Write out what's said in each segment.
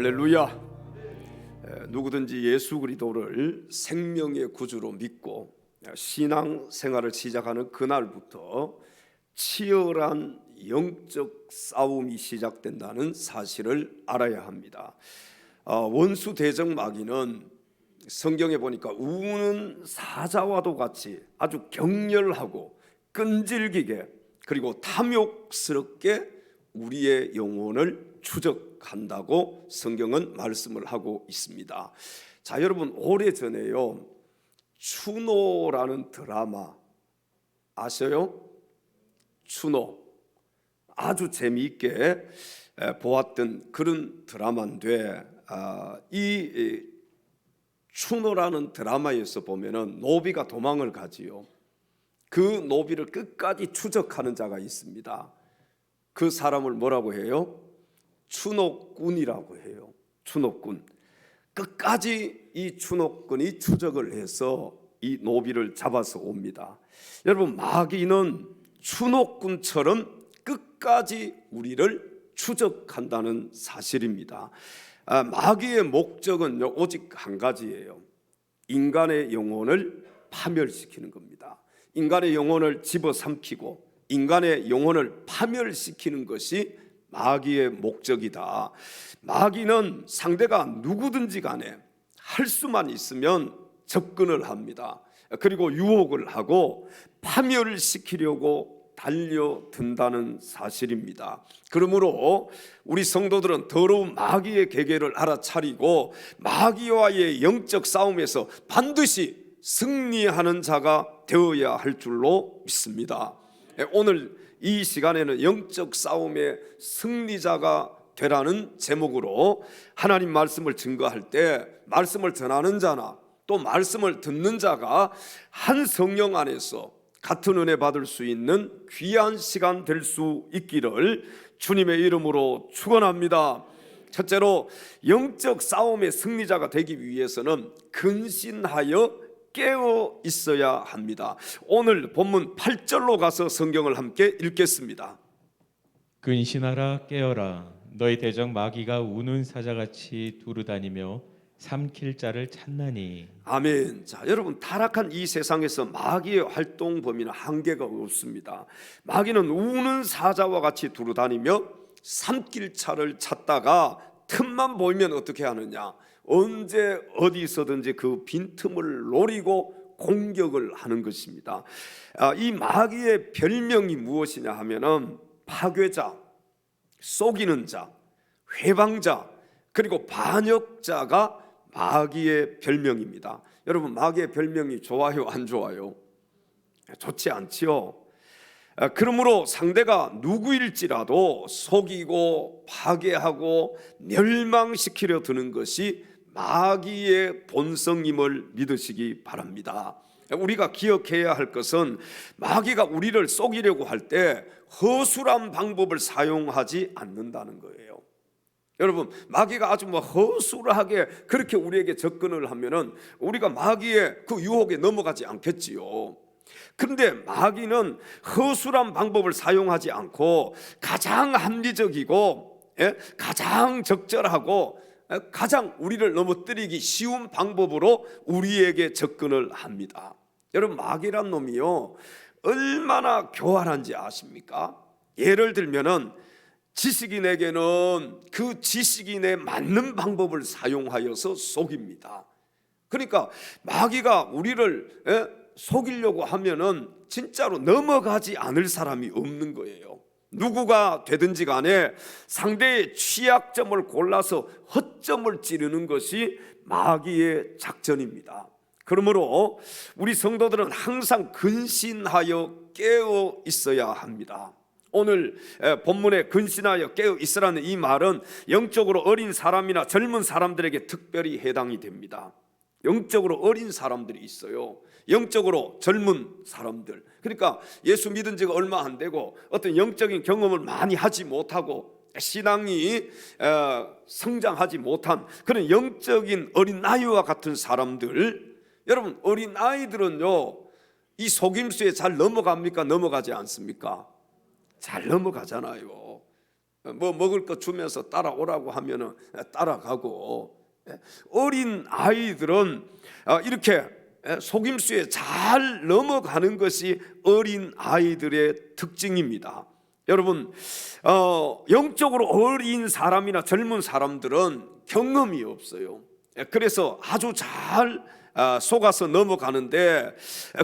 할렐루야. 누구든지 예수 그리스도를 생명의 구주로 믿고 신앙 생활을 시작하는 그날부터 치열한 영적 싸움이 시작된다는 사실을 알아야 합니다. 원수 대적 마귀는 성경에 보니까 우는 사자와도 같이 아주 격렬하고 끈질기게 그리고 탐욕스럽게 우리의 영혼을 추적한다고 성경은 말씀을 하고 있습니다. 자, 여러분, 오래전에요 추노라는 드라마 아셔요? 추노 아주 재미있게 보았던 그런 드라마인데, 이 추노라는 드라마에서 보면은 노비가 도망을 가지요. 그 노비를 끝까지 추적하는 자가 있습니다. 그 사람을 뭐라고 해요? 추노꾼이라고 해요. 추노꾼. 끝까지 이 추노꾼이 추적을 해서 이 노비를 잡아서 옵니다. 여러분, 마귀는 추노꾼처럼 끝까지 우리를 추적한다는 사실입니다. 마귀의 목적은 오직 한 가지예요. 인간의 영혼을 파멸시키는 겁니다. 인간의 영혼을 집어삼키고 인간의 영혼을 파멸시키는 것이 마귀의 목적이다. 마귀는 상대가 누구든지 간에 할 수만 있으면 접근을 합니다. 그리고 유혹을 하고 파멸을 시키려고 달려든다는 사실입니다. 그러므로 우리 성도들은 더러운 마귀의 계계를 알아차리고 마귀와의 영적 싸움에서 반드시 승리하는 자가 되어야 할 줄로 믿습니다. 오늘 이 시간에는 영적 싸움의 승리자가 되라는 제목으로 하나님 말씀을 증거할 때 말씀을 전하는 자나 또 말씀을 듣는 자가 한 성령 안에서 같은 은혜 받을 수 있는 귀한 시간 될 수 있기를 주님의 이름으로 축원합니다. 첫째로 영적 싸움의 승리자가 되기 위해서는 근신하여 깨어 있어야 합니다. 오늘 본문 8절로 가서 성경을 함께 읽겠습니다. 근신하라 깨어라 너희 대적 마귀가 우는 사자같이 두루다니며 삼킬 자를 찾나니. 아멘. 자, 여러분, 타락한 이 세상에서 마귀의 활동 범위는 한계가 없습니다. 마귀는 우는 사자와 같이 두루다니며 삼킬 자를 찾다가 틈만 보이면 어떻게 하느냐? 언제 어디서든지 그 빈틈을 노리고 공격을 하는 것입니다. 이 마귀의 별명이 무엇이냐 하면은 파괴자, 속이는 자, 회방자, 그리고 반역자가 마귀의 별명입니다. 여러분, 마귀의 별명이 좋아요, 안 좋아요? 좋지 않지요. 그러므로 상대가 누구일지라도 속이고 파괴하고 멸망시키려 드는 것이 마귀의 본성임을 믿으시기 바랍니다. 우리가 기억해야 할 것은 마귀가 우리를 속이려고 할 때 허술한 방법을 사용하지 않는다는 거예요. 여러분, 마귀가 아주 허술하게 그렇게 우리에게 접근을 하면은 우리가 마귀의 그 유혹에 넘어가지 않겠지요. 그런데 마귀는 허술한 방법을 사용하지 않고 가장 합리적이고 가장 적절하고 가장 우리를 넘어뜨리기 쉬운 방법으로 우리에게 접근을 합니다. 여러분, 마귀란 놈이요 얼마나 교활한지 아십니까? 예를 들면은 지식인에게는 그 지식인에 맞는 방법을 사용하여서 속입니다. 그러니까 마귀가 우리를 속이려고 하면은 진짜로 넘어가지 않을 사람이 없는 거예요. 누구가 되든지 간에 상대의 취약점을 골라서 허점을 찌르는 것이 마귀의 작전입니다. 그러므로 우리 성도들은 항상 근신하여 깨어 있어야 합니다. 오늘 본문에 근신하여 깨어 있으라는 이 말은 영적으로 어린 사람이나 젊은 사람들에게 특별히 해당이 됩니다. 영적으로 어린 사람들이 있어요. 영적으로 젊은 사람들. 그러니까 예수 믿은 지가 얼마 안 되고 어떤 영적인 경험을 많이 하지 못하고 신앙이 성장하지 못한 그런 영적인 어린아이와 같은 사람들. 여러분, 어린아이들은요 이 속임수에 잘 넘어갑니까? 넘어가지 않습니까? 잘 넘어가잖아요. 뭐 먹을 거 주면서 따라오라고 하면은 따라가고, 어린 아이들은 이렇게 속임수에 잘 넘어가는 것이 어린 아이들의 특징입니다. 여러분, 영적으로 어린 사람이나 젊은 사람들은 경험이 없어요. 그래서 아주 잘 속아서 넘어가는데,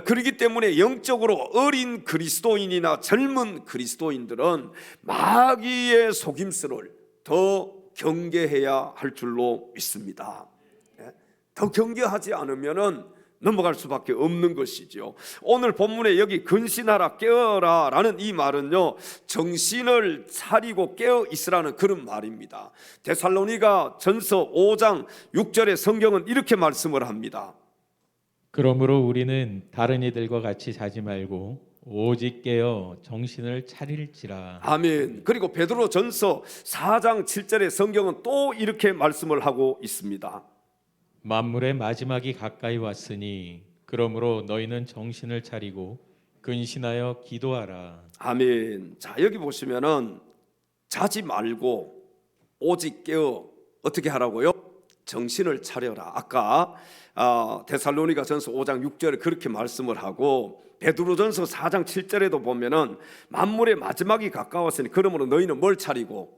그렇기 때문에 영적으로 어린 그리스도인이나 젊은 그리스도인들은 마귀의 속임수를 더 경계해야 할 줄로 믿습니다. 더 경계하지 않으면은 넘어갈 수밖에 없는 것이죠. 오늘 본문에 여기 근신하라 깨어라 라는 이 말은요, 정신을 차리고 깨어 있으라는 그런 말입니다. 데살로니가 전서 5장 6절의 성경은 이렇게 말씀을 합니다. 그러므로 우리는 다른 이들과 같이 자지 말고 오직 깨어 정신을 차릴지라. 아멘. 그리고 베드로 전서 4장 7절의 성경은 또 이렇게 말씀을 하고 있습니다. 만물의 마지막이 가까이 왔으니 그러므로 너희는 정신을 차리고 근신하여 기도하라. 아멘. 자, 여기 보시면은 자지 말고 오직 깨어 어떻게 하라고요? 정신을 차려라. 아까 데살로니가 전서 5장 6절에 그렇게 말씀을 하고, 베드로전서 4장 7절에도 보면은 만물의 마지막이 가까웠으니 그러므로 너희는 뭘 차리고?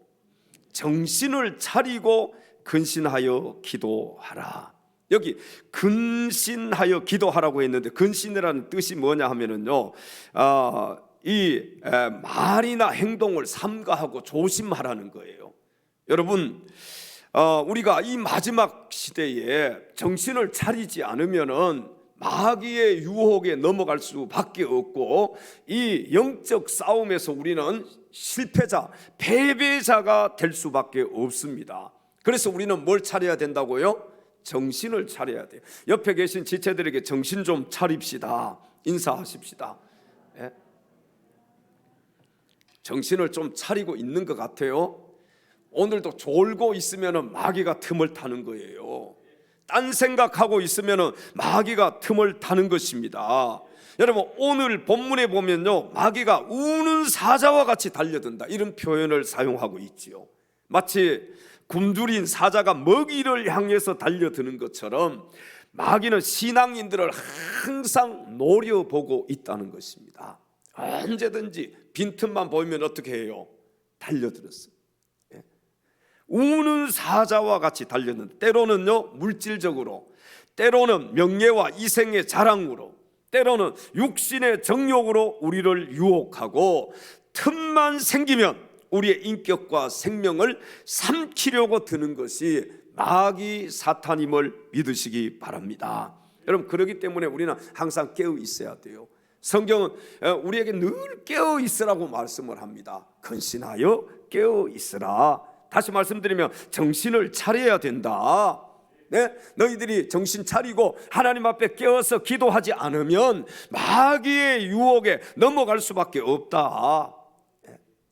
정신을 차리고 근신하여 기도하라. 여기 근신하여 기도하라고 했는데, 근신이라는 뜻이 뭐냐 하면은요, 이 말이나 행동을 삼가하고 조심하라는 거예요. 여러분, 우리가 이 마지막 시대에 정신을 차리지 않으면은 마귀의 유혹에 넘어갈 수밖에 없고, 이 영적 싸움에서 우리는 실패자, 패배자가 될 수밖에 없습니다. 그래서 우리는 뭘 차려야 된다고요? 정신을 차려야 돼요. 옆에 계신 지체들에게 정신 좀 차립시다. 인사하십시다. 예? 정신을 좀 차리고 있는 것 같아요. 오늘도 졸고 있으면 마귀가 틈을 타는 거예요. 딴 생각하고 있으면 마귀가 틈을 타는 것입니다. 여러분, 오늘 본문에 보면요, 마귀가 우는 사자와 같이 달려든다, 이런 표현을 사용하고 있지요. 마치 굶주린 사자가 먹이를 향해서 달려드는 것처럼 마귀는 신앙인들을 항상 노려보고 있다는 것입니다. 언제든지 빈틈만 보이면 어떻게 해요? 달려들었어요. 우는 사자와 같이 달렸는데, 때로는요 물질적으로, 때로는 명예와 이생의 자랑으로, 때로는 육신의 정욕으로 우리를 유혹하고, 틈만 생기면 우리의 인격과 생명을 삼키려고 드는 것이 마귀 사탄임을 믿으시기 바랍니다. 여러분, 그렇기 때문에 우리는 항상 깨어 있어야 돼요. 성경은 우리에게 늘 깨어 있으라고 말씀을 합니다. 근신하여 깨어 있으라. 다시 말씀드리면 정신을 차려야 된다. 네? 너희들이 정신 차리고 하나님 앞에 깨어서 기도하지 않으면 마귀의 유혹에 넘어갈 수밖에 없다.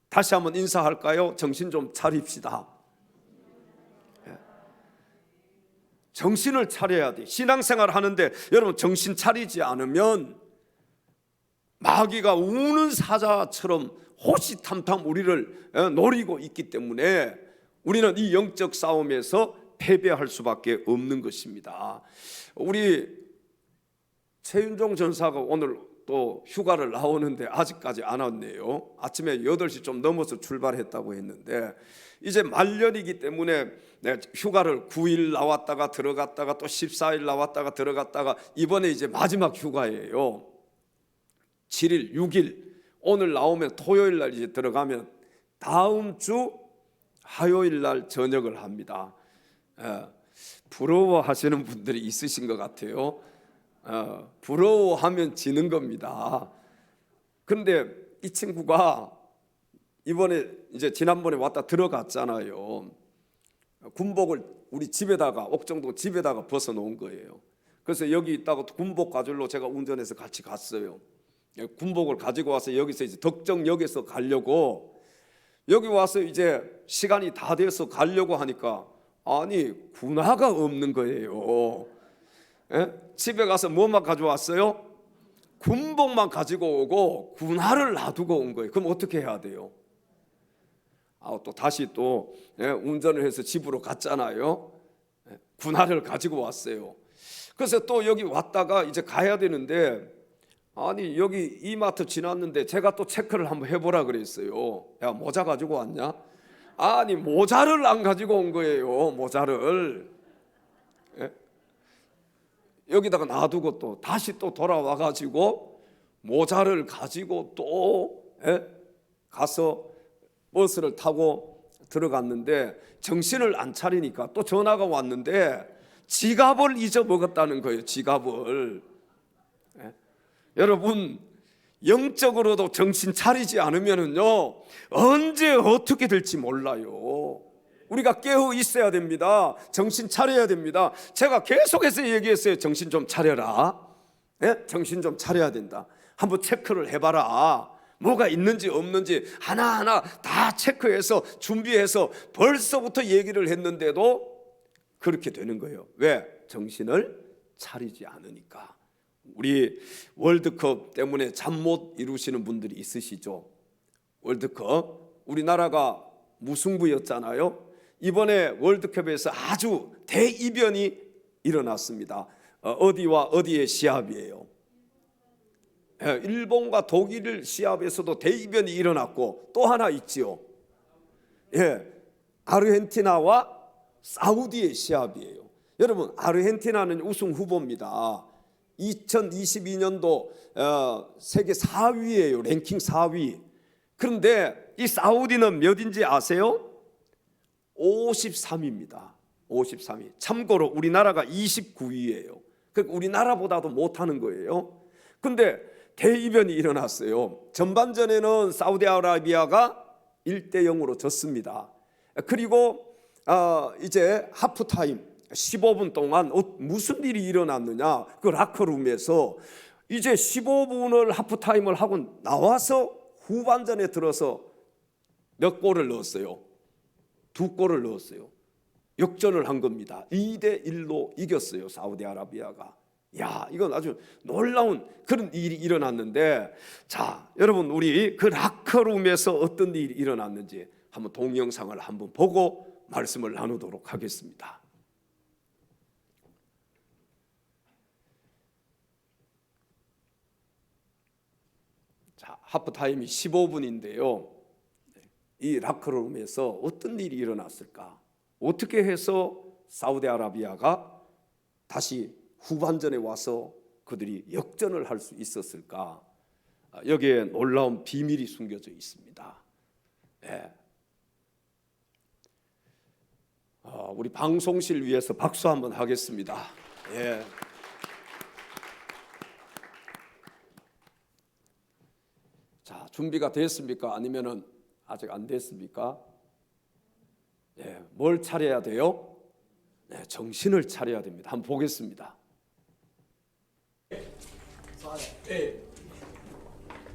다시 한번 인사할까요? 정신 좀 차립시다. 정신을 차려야 돼. 신앙생활 하는데 여러분, 정신 차리지 않으면 마귀가 우는 사자처럼 호시탐탐 우리를 노리고 있기 때문에 우리는 이 영적 싸움에서 패배할 수밖에 없는 것입니다. 우리 최윤종 전사가 오늘 또 휴가를 나오는데 아직까지 안 왔네요. 아침에 8시 좀 넘어서 출발했다고 했는데, 이제 말년이기 때문에 휴가를 9일 나왔다가 들어갔다가 또 14일 나왔다가 들어갔다가 이번에 이제 마지막 휴가예요. 7일, 6일, 오늘 나오면 토요일 날 이제 들어가면 다음 주 화요일 날 전역을 합니다. 부러워하시는 분들이 있으신 것 같아요. 부러워하면 지는 겁니다. 그런데 이 친구가 이번에 이제 지난번에 왔다 들어갔잖아요. 군복을 우리 집에다가, 옥정도 집에다가 벗어 놓은 거예요. 그래서 여기 있다가 군복 가지러 제가 운전해서 같이 갔어요. 군복을 가지고 와서 여기서 이제 덕정역에서 가려고, 여기 와서 이제 시간이 다 돼서 가려고 하니까 아니 군화가 없는 거예요. 집에 가서 뭐만 가져왔어요? 군복만 가지고 오고 군화를 놔두고 온 거예요. 그럼 어떻게 해야 돼요? 또 다시 또 운전을 해서 집으로 갔잖아요. 군화를 가지고 왔어요. 그래서 또 여기 왔다가 이제 가야 되는데, 아니 여기 이마트 지났는데 제가 또 체크를 한번 해보라 그랬어요. 야, 모자 가지고 왔냐? 아니 모자를 안 가지고 온 거예요. 모자를 여기다가 놔두고 또 다시 또 돌아와 가지고 모자를 가지고 또 가서 버스를 타고 들어갔는데, 정신을 안 차리니까 또 전화가 왔는데 지갑을 잊어먹었다는 거예요. 지갑을. 여러분, 영적으로도 정신 차리지 않으면은요, 언제 어떻게 될지 몰라요. 우리가 깨어 있어야 됩니다. 정신 차려야 됩니다. 제가 계속해서 얘기했어요. 정신 좀 차려라. 정신 좀 차려야 된다. 한번 체크를 해봐라. 뭐가 있는지 없는지 하나하나 다 체크해서 준비해서 벌써부터 얘기를 했는데도 그렇게 되는 거예요. 왜? 정신을 차리지 않으니까. 우리 월드컵 때문에 잠 못 이루시는 분들이 있으시죠? 월드컵, 우리나라가 무승부였잖아요. 이번에 월드컵에서 아주 대이변이 일어났습니다. 어디와 어디의 시합이에요? 일본과 독일 시합에서도 대이변이 일어났고, 또 하나 있지요. 아르헨티나와 사우디의 시합이에요. 여러분, 아르헨티나는 우승 후보입니다. 2022년도 세계 4위예요. 랭킹 4위. 그런데 이 사우디는 몇인지 아세요? 53위입니다. 53위. 참고로 우리나라가 29위예요. 그러니까 우리나라보다도 못하는 거예요. 근데 대이변이 일어났어요. 전반전에는 사우디아라비아가 1대0으로 졌습니다. 그리고 이제 하프타임 15분 동안 무슨 일이 일어났느냐, 그 라커룸에서 이제 15분을 하프타임을 하고 나와서 후반전에 들어서 몇 골을 넣었어요? 2골을 넣었어요. 역전을 한 겁니다. 2대1로 이겼어요, 사우디아라비아가. 야, 이건 아주 놀라운 그런 일이 일어났는데, 자, 여러분, 우리 그 라커룸에서 어떤 일이 일어났는지 한번 동영상을 한번 보고 말씀을 나누도록 하겠습니다. 자, 하프타임이 15분인데요. 이 라커룸에서 어떤 일이 일어났을까? 어떻게 해서 사우디아라비아가 다시 후반전에 와서 그들이 역전을 할 수 있었을까? 여기에 놀라운 비밀이 숨겨져 있습니다. 우리 방송실 위해서 박수 한번 하겠습니다. 자, 준비가 됐습니까? 아니면은 아직 안 됐습니까? 뭘 차려야 돼요? 정신을 차려야 됩니다. 한번 보겠습니다. Hey,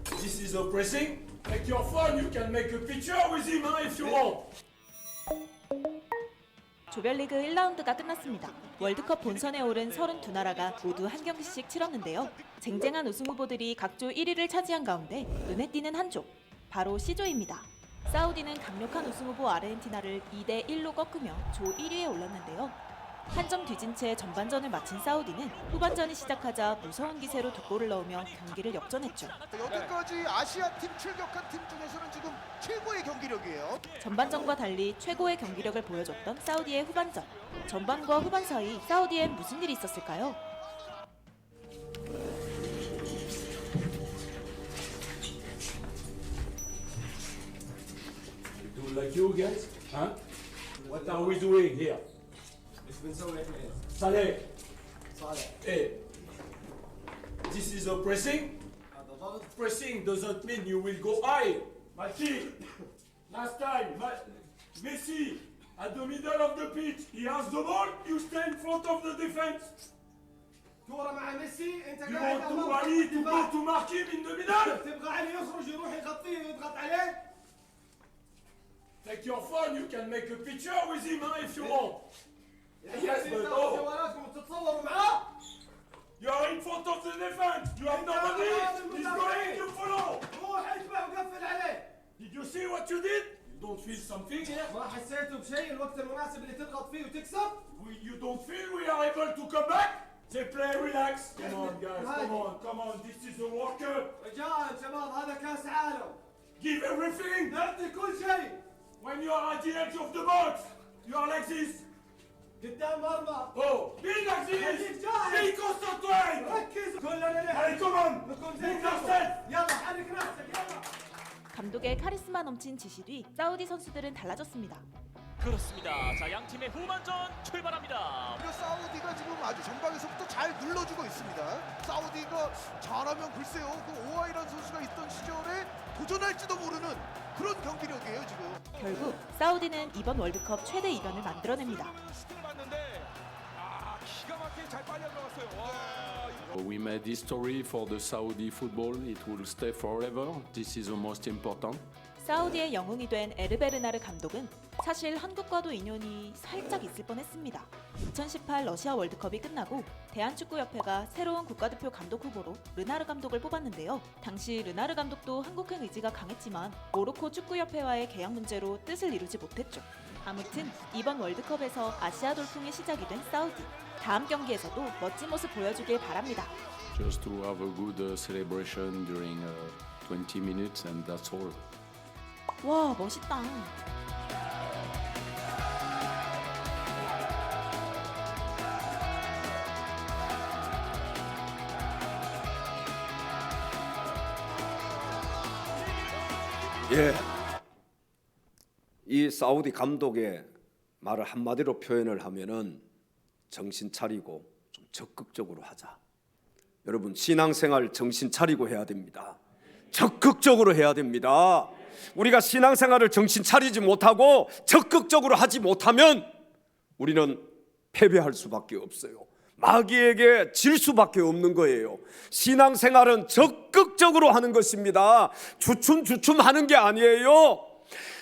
this is a pressing. Take your phone, you can make a picture with him if you want. 조별리그 1라운드가 끝났습니다. 월드컵 본선에 오른 32나라가 모두 한 경기씩 치렀는데요. 쟁쟁한 우승 후보들이 각조 1위를 차지한 가운데 눈에 띄는 한 조, 바로 C조입니다. 사우디는 강력한 우승 후보 아르헨티나를 2대1로 꺾으며 조 1위에 올랐는데요. 한 점 뒤진 채 전반전을 마친 사우디는 후반전이 시작하자 무서운 기세로 2골을 넣으며 경기를 역전했죠. 여태까지 아시아팀 출격한 팀 중에서는 지금 최고의 경기력이에요. 전반전과 달리 최고의 경기력을 보여줬던 사우디의 후반전. 전반과 후반 사이 사우디엔 무슨 일이 있었을까요? Do like you guys, huh? What are we doing here? Saleh. Hey, this is a pressing. Pressing doesn't mean you will go high. Maki, last time, Messi at the middle of the pitch, he has the ball. You stay in front of the defense. كورة مع ميسي انت You want to rally to go to mark him in the middle. تبغى عليه يخرج يروح يغطيه ويضغط عليه. Take your phone, you can make a picture with him if you want. Yes, but no. جوالاتكم تتصوروا معاه. You are in front of the defense. You have nobody. He's going to follow. روح اشبع وقفل عليه. Did you see what you did? You don't feel some حسيتوا بشيء الوقت المناسب اللي تضغط فيه وتكسب؟ You don't feel we are able to come back? They play relax. Come on, guys. Come on. This is a worker. رجاء شباب هذا كاس عالم. Give everything. نعطي كل شيء. When you are at the edge of the box, you are like this. قدام مرمى. Oh, be like this. خليك جاهز. Be concentrate. ركز كلنا نحن. Hey, come on. نكون Move زي yourself. يلا حرك نفسك يلا. 감독의 카리스마 넘친 지시 뒤 사우디 선수들은 달라졌습니다. 그렇습니다. 자, 양 팀의 후반전 출발합니다. 그리고 사우디가 지금 아주 전방에서부터 잘 눌러주고 있습니다. 사우디가 잘하면 글쎄요, 그 오하이란 선수가 있던 시절에 도전할지도 모르는 그런 경기력이에요 지금. 결국 사우디는 이번 월드컵 최대 이변을 만들어냅니다. We made history for the Saudi football. It will stay forever. This is the most important. 사우디의 영웅이 된 에르베르나르 감독은 사실 한국과도 인연이 살짝 있을 뻔했습니다. 2018 러시아 월드컵이 끝나고 대한축구협회가 새로운 국가대표 감독 후보로 르나르 감독을 뽑았는데요. 당시 르나르 감독도 한국행 의지가 강했지만 모로코 축구협회와의 계약 문제로 뜻을 이루지 못했죠. 아무튼 이번 월드컵에서 아시아 돌풍의 시작이 된 사우디. 다음 경기에서도 멋진 모습 보여주길 바랍니다. Just to have a good celebration during 20 minutes and that's all. 와, 멋있다. 예, 이 사우디 감독의 말을 한마디로 표현을 하면은 정신 차리고 좀 적극적으로 하자. 여러분, 신앙생활 정신 차리고 해야 됩니다. 적극적으로 해야 됩니다. 우리가 신앙생활을 정신 차리지 못하고 적극적으로 하지 못하면 우리는 패배할 수밖에 없어요. 마귀에게 질 수밖에 없는 거예요. 신앙생활은 적극적으로 하는 것입니다. 주춤주춤 하는 게 아니에요.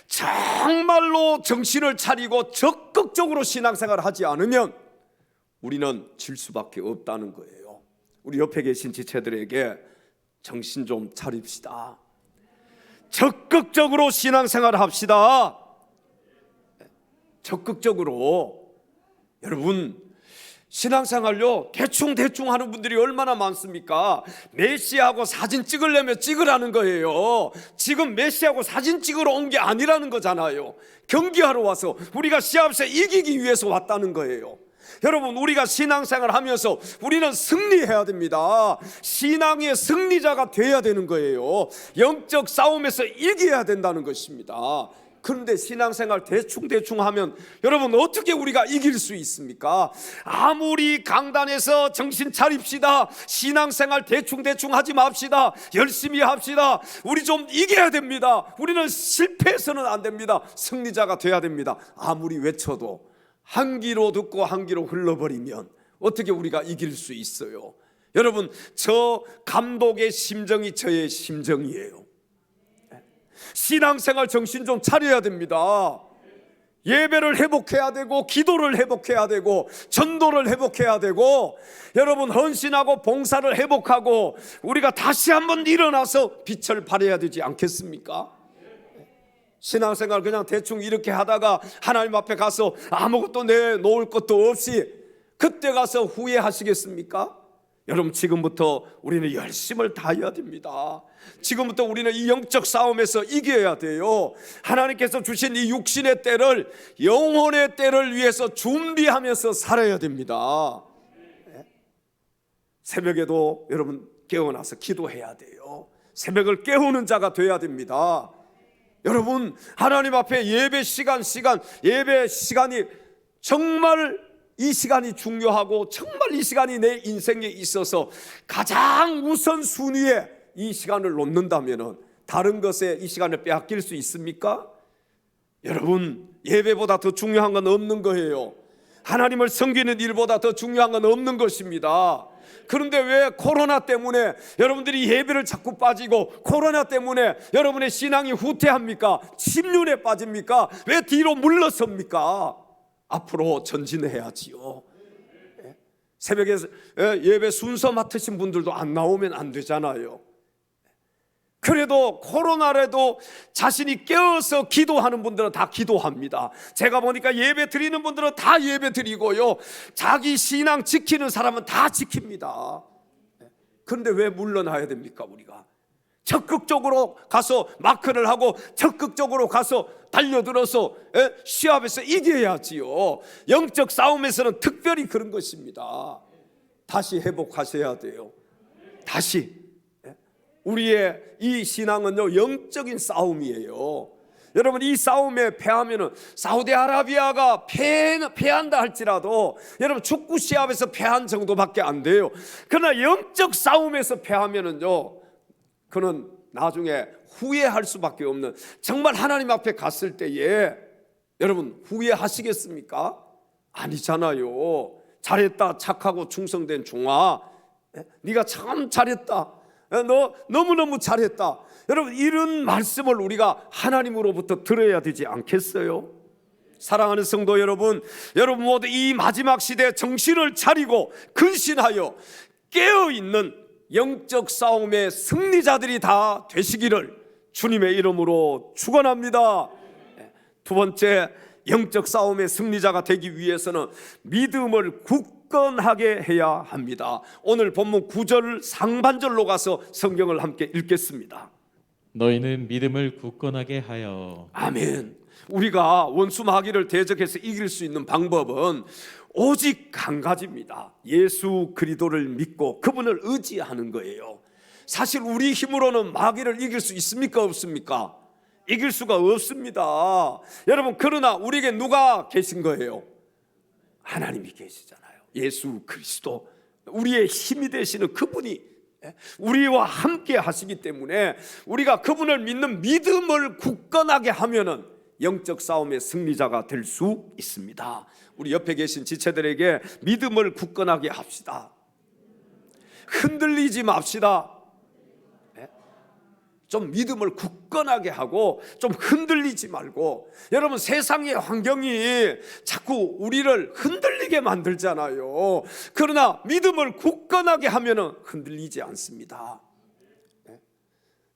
정말로 정신을 차리고 적극적으로 신앙생활을 하지 않으면 우리는 질 수밖에 없다는 거예요. 우리 옆에 계신 지체들에게 정신 좀 차립시다. 적극적으로 신앙생활을 합시다. 적극적으로. 여러분, 신앙생활요 대충 하는 분들이 얼마나 많습니까? 메시하고 사진 찍으려면 찍으라는 거예요. 지금 메시하고 사진 찍으러 온 게 아니라는 거잖아요. 경기하러 와서 우리가 시합에서 이기기 위해서 왔다는 거예요. 여러분, 우리가 신앙생활 하면서 우리는 승리해야 됩니다. 신앙의 승리자가 돼야 되는 거예요. 영적 싸움에서 이겨야 된다는 것입니다. 그런데 신앙생활 대충 하면 여러분 어떻게 우리가 이길 수 있습니까? 아무리 강단에서 정신 차립시다. 신앙생활 대충 하지 맙시다. 열심히 합시다. 우리 좀 이겨야 됩니다. 우리는 실패해서는 안 됩니다. 승리자가 돼야 됩니다. 아무리 외쳐도 한 귀로 듣고 한 귀로 흘러버리면 어떻게 우리가 이길 수 있어요? 여러분, 저 감독의 심정이 저의 심정이에요. 신앙생활 정신 좀 차려야 됩니다. 예배를 회복해야 되고 기도를 회복해야 되고 전도를 회복해야 되고 여러분 헌신하고 봉사를 회복하고 우리가 다시 한번 일어나서 빛을 발해야 되지 않겠습니까? 신앙생활 그냥 대충 이렇게 하다가 하나님 앞에 가서 아무것도 내놓을 것도 없이 그때 가서 후회하시겠습니까? 여러분, 지금부터 우리는 열심을 다해야 됩니다. 지금부터 우리는 이 영적 싸움에서 이겨야 돼요. 하나님께서 주신 이 육신의 때를, 영혼의 때를 위해서 준비하면서 살아야 됩니다. 새벽에도 여러분 깨어나서 기도해야 돼요. 새벽을 깨우는 자가 돼야 됩니다. 여러분, 하나님 앞에 예배 시간이 정말 이 시간이 중요하고 정말 이 시간이 내 인생에 있어서 가장 우선순위에 이 시간을 놓는다면 다른 것에 이 시간을 빼앗길 수 있습니까? 여러분, 예배보다 더 중요한 건 없는 거예요. 하나님을 섬기는 일보다 더 중요한 건 없는 것입니다. 그런데 왜 코로나 때문에 여러분들이 예배를 자꾸 빠지고 코로나 때문에 여러분의 신앙이 후퇴합니까? 침륜에 빠집니까? 왜 뒤로 물러섭니까? 앞으로 전진해야지요. 새벽에 예배 순서 맡으신 분들도 안 나오면 안 되잖아요. 그래도 코로나라도 자신이 깨어서 기도하는 분들은 다 기도합니다. 제가 보니까 예배 드리는 분들은 다 예배 드리고요, 자기 신앙 지키는 사람은 다 지킵니다. 그런데 왜 물러나야 됩니까? 우리가 적극적으로 가서 마크를 하고 적극적으로 가서 달려들어서 시합에서 이겨야지요. 영적 싸움에서는 특별히 그런 것입니다. 다시 회복하셔야 돼요. 다시. 우리의 이 신앙은요, 영적인 싸움이에요. 여러분, 이 싸움에 패하면은 사우디아라비아가 패한다 할지라도 여러분 축구 시합에서 패한 정도밖에 안 돼요. 그러나 영적 싸움에서 패하면은요, 그는 나중에 후회할 수밖에 없는, 정말 하나님 앞에 갔을 때에 여러분 후회하시겠습니까? 아니잖아요. 잘했다, 착하고 충성된 종아, 네가 참 잘했다, 너 너무너무 잘했다. 여러분, 이런 말씀을 우리가 하나님으로부터 들어야 되지 않겠어요? 사랑하는 성도 여러분, 여러분 모두 이 마지막 시대에 정신을 차리고 근신하여 깨어있는 영적 싸움의 승리자들이 다 되시기를 주님의 이름으로 축원합니다. 두 번째, 영적 싸움의 승리자가 되기 위해서는 믿음을 굳건하게 해야 합니다. 오늘 본문 9절 상반절로 가서 성경을 함께 읽겠습니다. 너희는 믿음을 굳건하게 하여. 아멘. 우리가 원수 마귀를 대적해서 이길 수 있는 방법은 오직 한 가지입니다. 예수 그리스도를 믿고 그분을 의지하는 거예요. 사실 우리 힘으로는 마귀를 이길 수 있습니까? 없습니까? 이길 수가 없습니다. 여러분, 그러나 우리에게 누가 계신 거예요? 하나님이 계시잖아요. 예수 그리스도, 우리의 힘이 되시는 그분이 우리와 함께 하시기 때문에 우리가 그분을 믿는 믿음을 굳건하게 하면은 영적 싸움의 승리자가 될 수 있습니다. 우리 옆에 계신 지체들에게 믿음을 굳건하게 합시다. 흔들리지 맙시다. 좀 믿음을 굳건하게 하고 좀 흔들리지 말고. 여러분, 세상의 환경이 자꾸 우리를 흔들리게 만들잖아요. 그러나 믿음을 굳건하게 하면은 흔들리지 않습니다.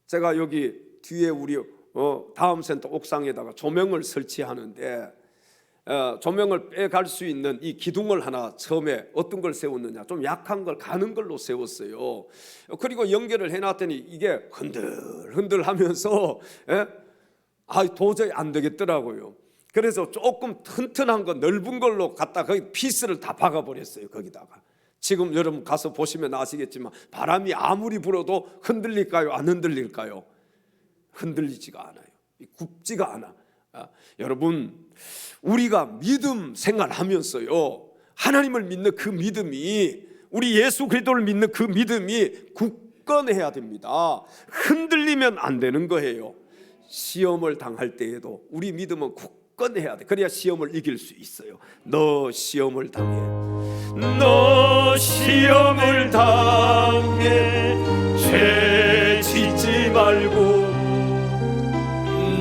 제가 여기 뒤에 우리 다음 센터 옥상에다가 조명을 설치하는데 조명을 빼갈 수 있는 이 기둥을 하나 처음에 어떤 걸 세웠느냐, 좀 약한 걸 가는 걸로 세웠어요. 그리고 연결을 해놨더니 이게 흔들흔들 하면서 도저히 안 되겠더라고요. 그래서 조금 튼튼한 거 넓은 걸로 갖다 거기 피스를 다 박아버렸어요. 거기다가 지금 여러분 가서 보시면 아시겠지만 바람이 아무리 불어도 흔들릴까요? 안 흔들릴까요? 흔들리지가 않아요. 굽지가 않아. 여러분, 우리가 믿음 생활하면서요, 하나님을 믿는 그 믿음이, 우리 예수 그리스도를 믿는 그 믿음이 굳건해야 됩니다. 흔들리면 안 되는 거예요. 시험을 당할 때에도 우리 믿음은 굳건해야 돼. 그래야 시험을 이길 수 있어요. 너 시험을 당해, 너 시험을 당해 죄 짓지 말고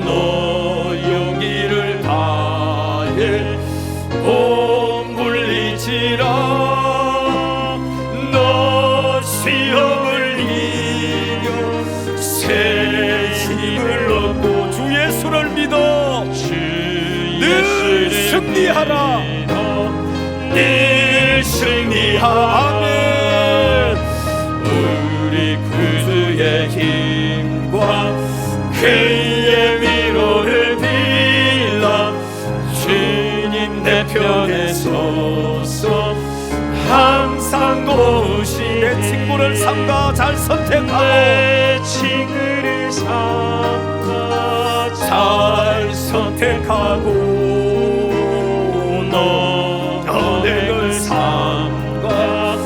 너 용기를 다해 못 물리지라. 너 시험을 이겨 새 힘을 얻고 주 예수를 믿어 늘 승리하라. 늘 승리하라. 우리 구주의 힘과 그의 위로를 빌라. 주님 내 편에 서서 항상 도우시니 내 친구를 삼가 잘 선택하고 내 친구를 삼가 잘 선택하고 너를 삼가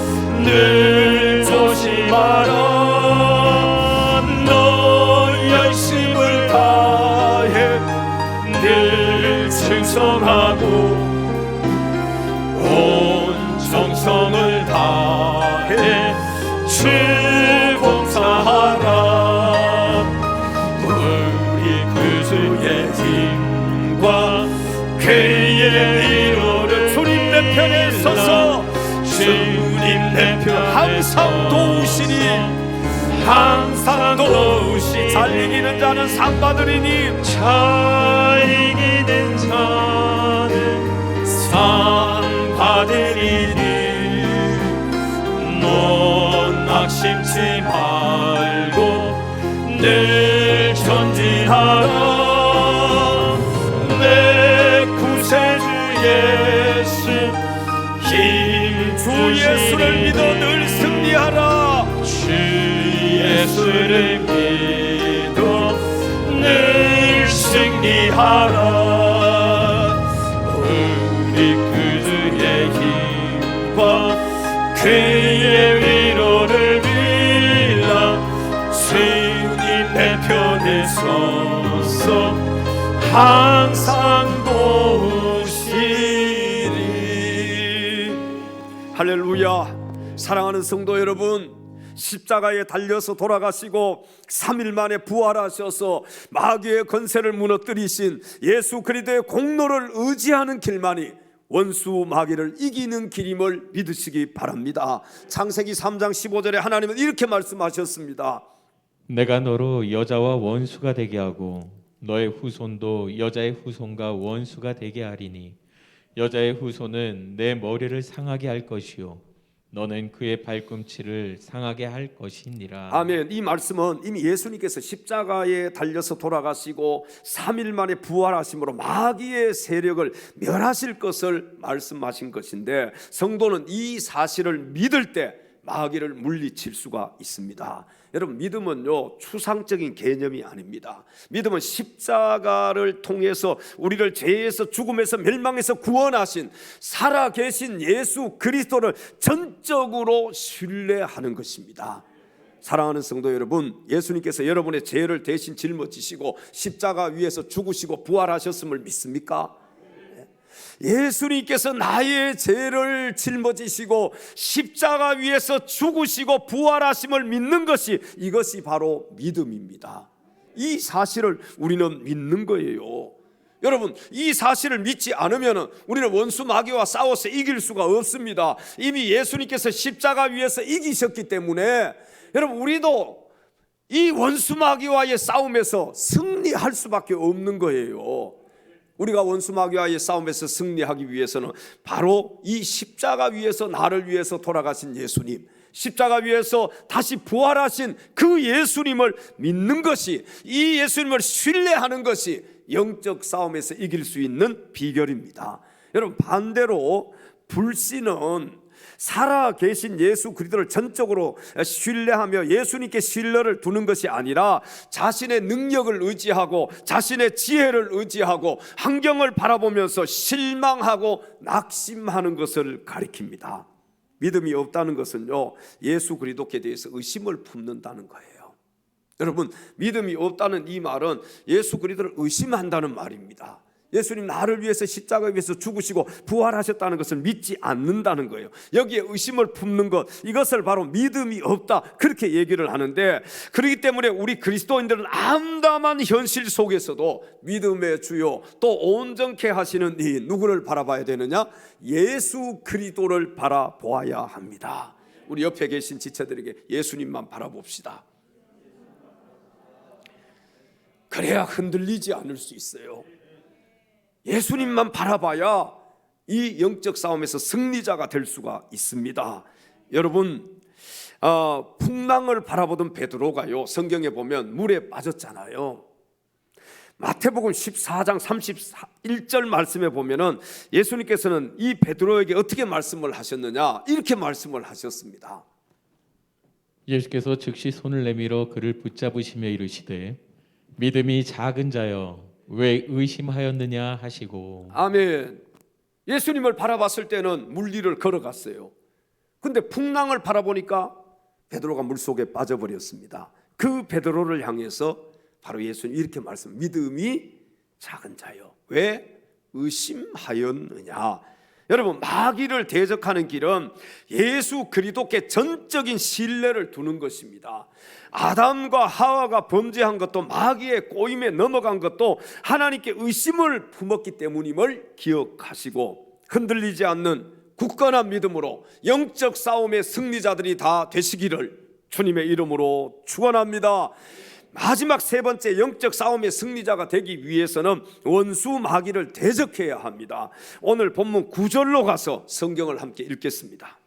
늘 조심하라. 열심을 다해 늘 충성하고 온 정성을 다해 주 봉사하라. 우리 구주의 힘과 그의 위로를 주님 내 편에 서서 주님 내 편 항상 도우시니 항상 도우시네. 잘 이기는 자는 상 받으리니 잘 이기는 자는 상 받으리니 넌 낙심치 말고 늘 전진하라. 내 구세주 예수 힘 주 예수를 믿어 늘 승리하라. 주 예수를 믿어 늘 승리하라. 우리 그의 힘과 그의 위로를 빌라. 주님 내 편에 서서 항상 도우시리. 할렐루야. 사랑하는 성도 여러분, 십자가에 달려서 돌아가시고 3일 만에 부활하셔서 마귀의 권세를 무너뜨리신 예수 그리스도의 공로를 의지하는 길만이 원수 마귀를 이기는 길임을 믿으시기 바랍니다. 창세기 3장 15절에 하나님은 이렇게 말씀하셨습니다. 내가 너로 여자와 원수가 되게 하고 너의 후손도 여자의 후손과 원수가 되게 하리니 여자의 후손은 내 머리를 상하게 할 것이요 너는 그의 발꿈치를 상하게 할 것이니라. 아멘. 이 말씀은 이미 예수님께서 십자가에 달려서 돌아가시고 3일 만에 부활하심으로 마귀의 세력을 멸하실 것을 말씀하신 것인데, 성도는 이 사실을 믿을 때 마귀를 물리칠 수가 있습니다. 여러분, 믿음은요 추상적인 개념이 아닙니다. 믿음은 십자가를 통해서 우리를 죄에서 죽음에서 멸망에서 구원하신 살아계신 예수 그리스도를 전적으로 신뢰하는 것입니다. 사랑하는 성도 여러분, 예수님께서 여러분의 죄를 대신 짊어지시고 십자가 위에서 죽으시고 부활하셨음을 믿습니까? 예수님께서 나의 죄를 짊어지시고 십자가 위에서 죽으시고 부활하심을 믿는 것이, 이것이 바로 믿음입니다. 이 사실을 우리는 믿는 거예요. 여러분, 이 사실을 믿지 않으면 우리는 원수 마귀와 싸워서 이길 수가 없습니다. 이미 예수님께서 십자가 위에서 이기셨기 때문에 여러분, 우리도 이 원수 마귀와의 싸움에서 승리할 수밖에 없는 거예요. 우리가 원수 마귀와의 싸움에서 승리하기 위해서는 바로 이 십자가 위에서 나를 위해서 돌아가신 예수님, 십자가 위에서 다시 부활하신 그 예수님을 믿는 것이, 이 예수님을 신뢰하는 것이 영적 싸움에서 이길 수 있는 비결입니다. 여러분, 반대로 불신은 살아계신 예수 그리스도를 전적으로 신뢰하며 예수님께 신뢰를 두는 것이 아니라 자신의 능력을 의지하고 자신의 지혜를 의지하고 환경을 바라보면서 실망하고 낙심하는 것을 가리킵니다. 믿음이 없다는 것은요 예수 그리스도께 대해서 의심을 품는다는 거예요. 여러분, 믿음이 없다는 이 말은 예수 그리스도를 의심한다는 말입니다. 예수님 나를 위해서 십자가 위에서 죽으시고 부활하셨다는 것을 믿지 않는다는 거예요. 여기에 의심을 품는 것, 이것을 바로 믿음이 없다, 그렇게 얘기를 하는데, 그렇기 때문에 우리 그리스도인들은 암담한 현실 속에서도 믿음의 주요 또 온전케 하시는 이 누구를 바라봐야 되느냐? 예수 그리스도를 바라보아야 합니다. 우리 옆에 계신 지체들에게 예수님만 바라봅시다. 그래야 흔들리지 않을 수 있어요. 예수님만 바라봐야 이 영적 싸움에서 승리자가 될 수가 있습니다. 여러분, 풍랑을 바라보던 베드로가요 성경에 보면 물에 빠졌잖아요. 마태복음 14장 31절 말씀에 보면은 예수님께서는 이 베드로에게 어떻게 말씀을 하셨느냐, 이렇게 말씀을 하셨습니다. 예수께서 즉시 손을 내밀어 그를 붙잡으시며 이르시되 믿음이 작은 자여 왜 의심하였느냐 하시고. 아멘. 예수님을 바라봤을 때는 물 위를 걸어갔어요. 근데 풍랑을 바라보니까 베드로가 물속에 빠져버렸습니다. 그 베드로를 향해서 바로 예수님 이렇게 말씀, 믿음이 작은 자여 왜 의심하였느냐. 여러분, 마귀를 대적하는 길은 예수 그리스도께 전적인 신뢰를 두는 것입니다. 아담과 하와가 범죄한 것도, 마귀의 꼬임에 넘어간 것도 하나님께 의심을 품었기 때문임을 기억하시고 흔들리지 않는 굳건한 믿음으로 영적 싸움의 승리자들이 다 되시기를 주님의 이름으로 축원합니다. 마지막 세 번째 영적 싸움의 승리자가 되기 위해서는 원수 마귀를 대적해야 합니다. 오늘 본문 9절로 가서 성경을 함께 읽겠습니다.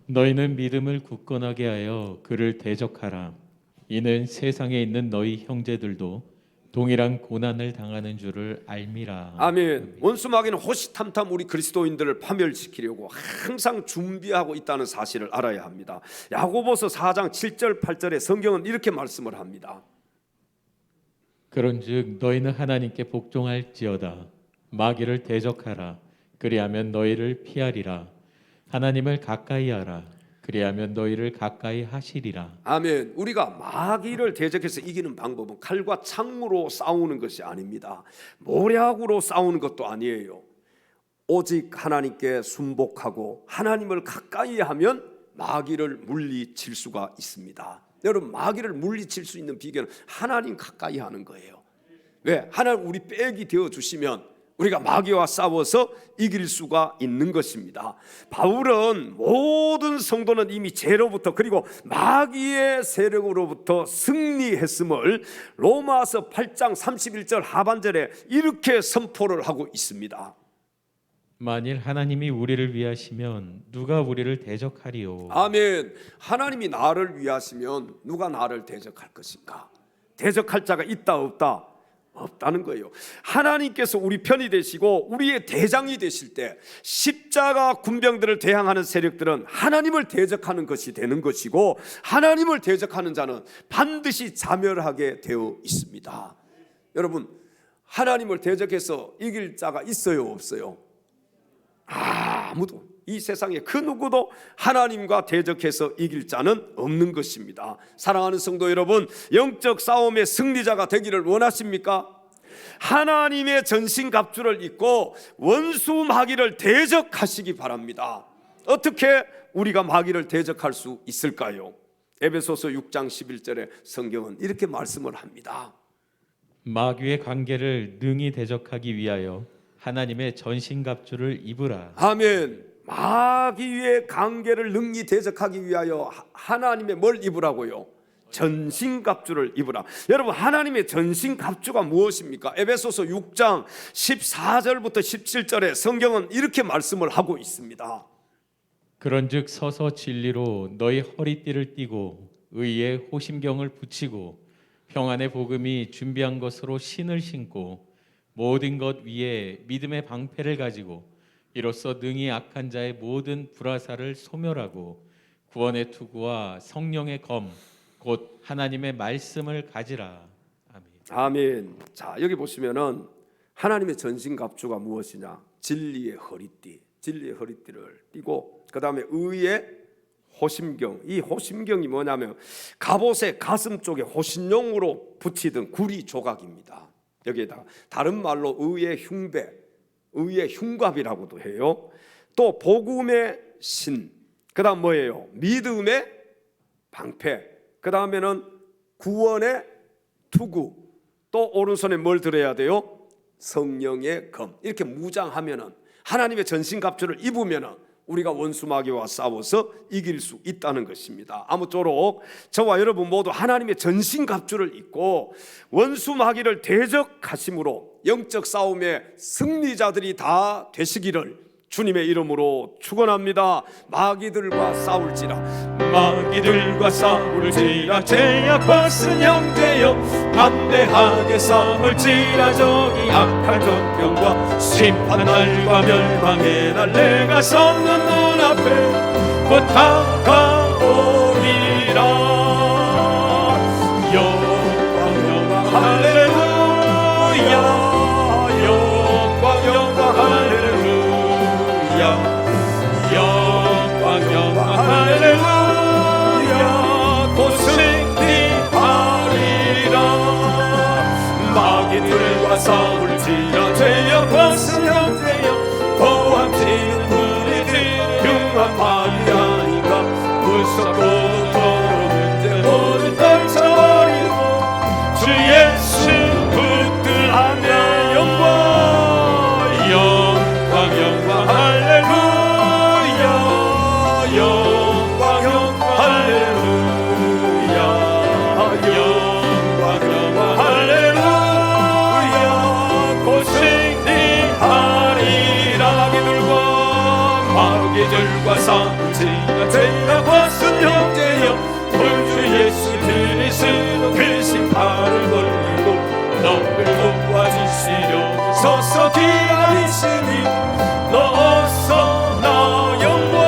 너희는 믿음을 굳건하게 하여 그를 대적하라. 이는 세상에 있는 너희 형제들도 동일한 고난을 당하는 줄을 알미라. 아멘. 원수 마귀는 호시탐탐 우리 그리스도인들을 파멸시키려고 항상 준비하고 있다는 사실을 알아야 합니다. 야고보서 4장 7절 8절에 성경은 이렇게 말씀을 합니다. 그런즉 너희는 하나님께 복종할지어다. 마귀를 대적하라. 그리하면 너희를 피하리라. 하나님을 가까이하라. 그리하면 너희를 가까이 하시리라. 아멘. 우리가 마귀를 대적해서 이기는 방법은 칼과 창으로 싸우는 것이 아닙니다. 모략으로 싸우는 것도 아니에요. 오직 하나님께 순복하고 하나님을 가까이 하면 마귀를 물리칠 수가 있습니다. 여러분, 마귀를 물리칠 수 있는 비결은 하나님 가까이 하는 거예요. 왜? 하나님 우리 백이 되어 주시면 우리가 마귀와 싸워서 이길 수가 있는 것입니다. 바울은 모든 성도는 이미 죄로부터 그리고 마귀의 세력으로부터 승리했음을 로마서 8장 31절 하반절에 이렇게 선포를 하고 있습니다. 만일 하나님이 우리를 위하시면 누가 우리를 대적하리요? 아멘. 하나님이 나를 위하시면 누가 나를 대적할 것인가? 대적할 자가 있다 없다? 없다는 거예요. 하나님께서 우리 편이 되시고 우리의 대장이 되실 때 십자가 군병들을 대항하는 세력들은 하나님을 대적하는 것이 되는 것이고 하나님을 대적하는 자는 반드시 자멸하게 되어 있습니다. 여러분, 하나님을 대적해서 이길 자가 있어요 없어요? 아무도, 이 세상에 그 누구도 하나님과 대적해서 이길 자는 없는 것입니다. 사랑하는 성도 여러분, 영적 싸움의 승리자가 되기를 원하십니까? 하나님의 전신갑주를 입고 원수 마귀를 대적하시기 바랍니다. 어떻게 우리가 마귀를 대적할 수 있을까요? 에베소서 6장 11절에 성경은 이렇게 말씀을 합니다. 마귀의 관계를 능히 대적하기 위하여 하나님의 전신갑주를 입으라. 아멘. 마귀의 관계를 능히 대적하기 위하여 하나님의 뭘 입으라고요? 전신갑주를 입으라. 여러분, 하나님의 전신갑주가 무엇입니까? 에베소서 6장 14절부터 17절에 성경은 이렇게 말씀을 하고 있습니다. 그런즉 서서 진리로 너희 허리띠를 띠고 의의 호심경을 붙이고 평안의 복음이 준비한 것으로 신을 신고 모든 것 위에 믿음의 방패를 가지고 이로써 능히 악한 자의 모든 불화살을 소멸하고 구원의 투구와 성령의 검 곧 하나님의 말씀을 가지라. 아멘. 아멘. 자, 여기 보시면은 하나님의 전신갑주가 무엇이냐? 진리의 허리띠, 진리의 허리띠를 띠고 그 다음에 의의 호심경. 이 호심경이 뭐냐면 갑옷의 가슴 쪽에 호신용으로 붙이던 구리 조각입니다. 여기에다가 다른 말로 의의 흉배, 의의 흉갑이라고도 해요. 또 복음의 신, 그 다음 뭐예요? 믿음의 방패, 그 다음에는 구원의 투구, 또 오른손에 뭘 들어야 돼요? 성령의 검. 이렇게 무장하면은, 하나님의 전신갑주를 입으면은 우리가 원수 마귀와 싸워서 이길 수 있다는 것입니다. 아무쪼록 저와 여러분 모두 하나님의 전신갑주를 입고 원수 마귀를 대적하심으로 영적 싸움의 승리자들이 다 되시기를 주님의 이름으로 축원합니다. 마귀들과 싸울지라, 마귀들과 싸울지라 제약 벗은 형제여, 담대하게 싸울지라. 저기 악한 적병과 심판날과 멸망의 날 내가 섰는 눈앞에 곧 다가오리라. 영광 할렐루야, 영광 할렐루야, 영광 할렐루야. 곧 승리하리라. 마귀들과 싸울지라 죄악 벗은 형제여, 고함치는 우리들 흉한 마귀 아닌가. 무섭고 더러운 죄 모두 떨쳐버리고 주 예수 붙들하며 영광 할렐루야, 영광 할렐루야. 상지가 되어 벗은 형제여 본주 예수 그리스도 그 심판을 걸리고 너를 도와주시려 서서 기다리시니 너 어서 나 영광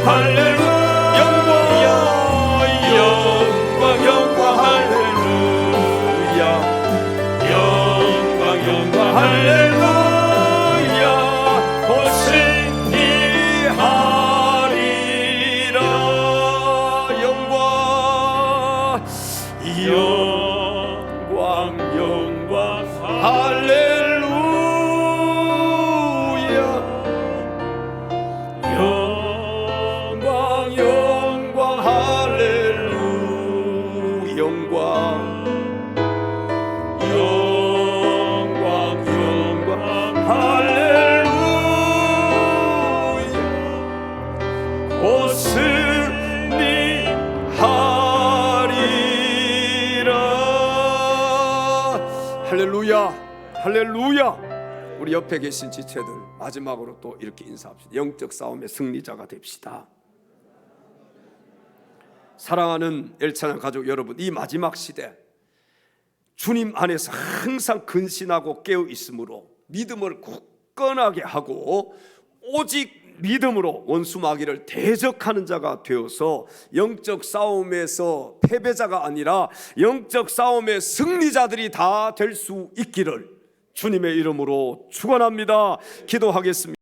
할렐루야 영광 할렐루야 영광 할렐루야 오시니 하리라 영광 할렐루야 영광 할렐루야 영광 할렐루야 오스니 하리라 할렐루야 할렐루야. 우리 옆에 계신 지체들 마지막으로 또 이렇게 인사합시다. 영적 싸움의 승리자가 됩시다. 사랑하는 엘차나 가족 여러분, 이 마지막 시대 주님 안에서 항상 근신하고 깨어 있으므로 믿음을 굳건하게 하고 오직 믿음으로 원수 마귀를 대적하는 자가 되어서 영적 싸움에서 패배자가 아니라 영적 싸움의 승리자들이 다 될 수 있기를 주님의 이름으로 축원합니다. 기도하겠습니다.